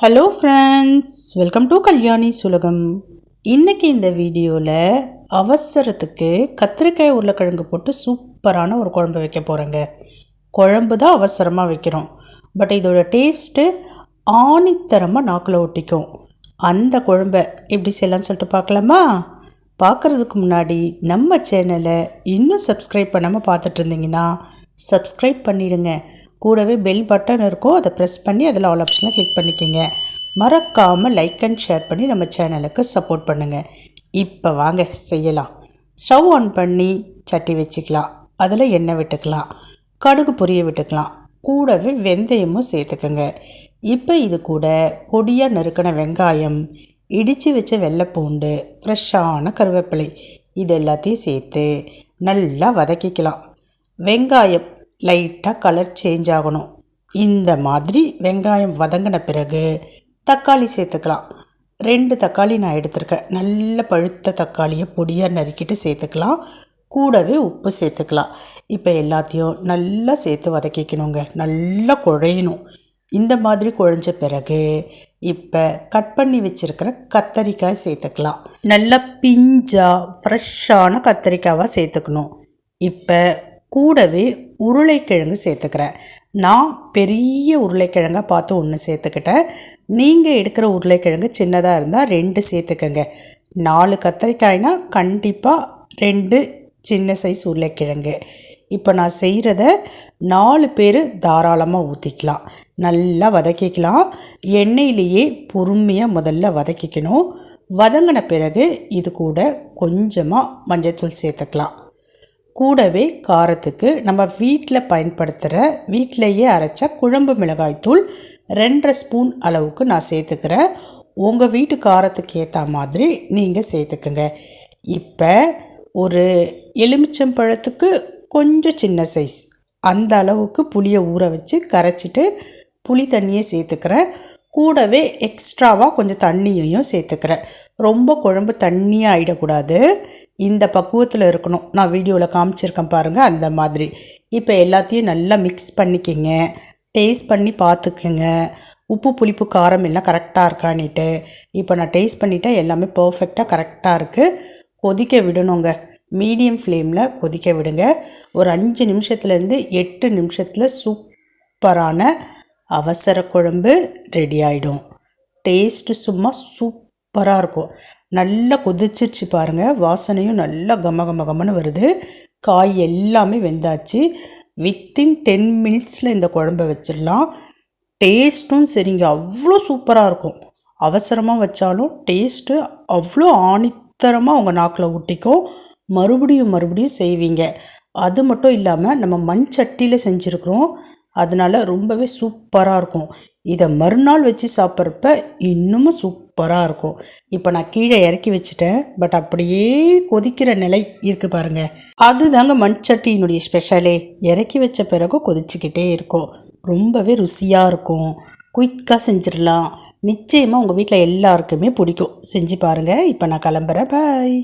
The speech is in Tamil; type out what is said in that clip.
Hello friends, welcome to Kalyani சுலகம். இன்றைக்கி இந்த வீடியோவில் அவசரத்துக்கு கத்திரிக்காய் உருளைக்கிழங்கு போட்டு சூப்பரான ஒரு குழம்பு வைக்க போகிறேங்க. குழம்பு தான் அவசரமாக வைக்கிறோம், பட் இதோட டேஸ்ட்டு ஆணித்தரமாக நாக்கில் ஒட்டிக்கும். அந்த குழம்பை எப்படி செய்யலாம்னு சொல்லிட்டு பார்க்கலாமா? பார்க்குறதுக்கு முன்னாடி நம்ம சேனலை இன்னும் சப்ஸ்கிரைப் பண்ணாமல் பார்த்துட்டு இருந்தீங்கன்னா சப்ஸ்கிரைப் பண்ணிவிடுங்க. கூடவே பெல் பட்டன் இருக்கும், அதை ப்ரெஸ் பண்ணி அதில் ஆல் ஆப்ஷனை கிளிக் பண்ணிக்கோங்க. மறக்காமல் லைக் அண்ட் ஷேர் பண்ணி நம்ம சேனலுக்கு சப்போர்ட் பண்ணுங்கள். இப்போ வாங்க செய்யலாம். ஸ்டவ் ஆன் பண்ணி சட்டி வச்சுக்கலாம். அதில் எண்ணெய் விட்டுக்கலாம், கடுகு பொரிய விட்டுக்கலாம், கூடவே வெந்தயமும் சேர்த்துக்கோங்க. இப்போ இது கூட பொடியாக நறுக்கின வெங்காயம், இடித்து வச்ச வெள்ளைப்பூண்டு, ஃப்ரெஷ்ஷான கருவேப்பிலை இது எல்லாத்தையும் சேர்த்து நல்லா வதக்கிக்கலாம். வெங்காயம் லைட்டாக கலர் சேஞ்ச் ஆகணும். இந்த மாதிரி வெங்காயம் வதங்கின பிறகு தக்காளி சேர்த்துக்கலாம். 2 தக்காளி நான் எடுத்திருக்கேன். நல்ல பழுத்த தக்காளியை பொடியாக நறுக்கிட்டு சேர்த்துக்கலாம். கூடவே உப்பு சேர்த்துக்கலாம். இப்போ எல்லாத்தையும் நல்லா சேர்த்து வதக்கிக்கணுங்க. நல்லா குழையணும். இந்த மாதிரி குழைஞ்ச பிறகு இப்போ கட் பண்ணி வச்சுருக்கிற கத்தரிக்காய் சேர்த்துக்கலாம். நல்லா பிஞ்சாக ஃப்ரெஷ்ஷான கத்தரிக்காவாக சேர்த்துக்கணும். இப்போ கூடவே உருளைக்கிழங்கு சேர்த்துக்கிறேன். நான் பெரிய உருளைக்கிழங்காக பார்த்து 1 சேர்த்துக்கிட்டேன். நீங்கள் எடுக்கிற உருளைக்கிழங்கு சின்னதாக இருந்தால் 2 சேர்த்துக்கங்க. 4 கத்திரிக்காய்னா கண்டிப்பாக 2 சின்ன சைஸ் உருளைக்கிழங்கு. இப்போ நான் செய்கிறத 4 பேர் தாராளமாக ஊற்றிக்கலாம். நல்லா வதக்கிக்கலாம். எண்ணெயிலேயே பொறுமையாக முதல்ல வதக்கிக்கணும். வதங்கின பிறகு இது கூட கொஞ்சமாக மஞ்சள்தூள் சேர்த்துக்கலாம். கூடவே காரத்துக்கு நம்ம வீட்டில் பயன்படுத்துகிற வீட்டிலையே அரைச்ச குழம்பு மிளகாய்த்தூள் 2.5 ஸ்பூன் அளவுக்கு நான் சேர்த்துக்கிறேன். உங்கள் வீட்டு காரத்துக்கு ஏற்ற மாதிரி நீங்கள் சேர்த்துக்குங்க. இப்போ ஒரு எலுமிச்சம்பழத்துக்கு கொஞ்சம் சின்ன சைஸ் அந்த அளவுக்கு புளியை ஊற வச்சு கரைச்சிட்டு புளி தண்ணியை சேர்த்துக்கிறேன். கூடவே எக்ஸ்ட்ராவாக கொஞ்சம் தண்ணியையும் சேர்த்துக்கிறேன். ரொம்ப குழம்பு தண்ணியாக ஆகிடக்கூடாது, இந்த பக்குவத்தில் இருக்கணும். நான் வீடியோவில் காமிச்சிருக்கேன் பாருங்கள், அந்த மாதிரி. இப்போ எல்லாத்தையும் நல்லா மிக்ஸ் பண்ணிக்கோங்க. டேஸ்ட் பண்ணி பார்த்துக்குங்க, உப்பு புளிப்பு காரம் எல்லாம் கரெக்டாக இருக்கான்னுட்டு. இப்போ நான் டேஸ்ட் பண்ணிவிட்டேன், எல்லாமே பர்ஃபெக்டாக கரெக்டாக இருக்குது. கொதிக்க விடணுங்க. மீடியம் ஃப்ளேமில் கொதிக்க விடுங்க. ஒரு 5 நிமிஷத்துலேருந்து 8 நிமிஷத்தில் சூப்பரான அவசர குழம்பு ரெடி ஆகிடும். டேஸ்ட்டு சும்மா சூப்பராக இருக்கும். நல்லா கொதிச்சிருச்சு பாருங்கள், வாசனையும் நல்லா கமன்னு வருது. காய் எல்லாமே வெந்தாச்சு. வித்தின் 10 மினிட்ஸில் இந்த குழம்பை வச்சிடலாம். டேஸ்ட்டும் சரிங்க, அவ்வளோ சூப்பராக இருக்கும். அவசரமாக வச்சாலும் டேஸ்ட்டு அவ்வளோ ஆணித்தரமாக உங்கள் நாக்கில் ஊட்டிக்கும். மறுபடியும் செய்வீங்க. அது மட்டும் இல்லாமல் நம்ம மண் சட்டியில் செஞ்சுருக்குறோம், அதனால் ரொம்பவே சூப்பராக இருக்கும். இதை மறுநாள் வச்சு சாப்பிட்றப்ப இன்னமும் சூப்பராக இருக்கும். இப்போ நான் கீழே இறக்கி வச்சுட்டேன், பட் அப்படியே கொதிக்கிற நிலை இருக்குது பாருங்கள். அதுதாங்க மண் சட்டியினுடைய ஸ்பெஷலே. இறக்கி வச்ச பிறகு கொதிச்சுக்கிட்டே இருக்கும். ரொம்பவே ருசியாக இருக்கும். குயிக்காக செஞ்சிடலாம். நிச்சயமாக உங்கள் வீட்டில் எல்லாருக்குமே பிடிக்கும். செஞ்சு பாருங்கள். இப்போ நான் கிளம்புறேன். பாய்.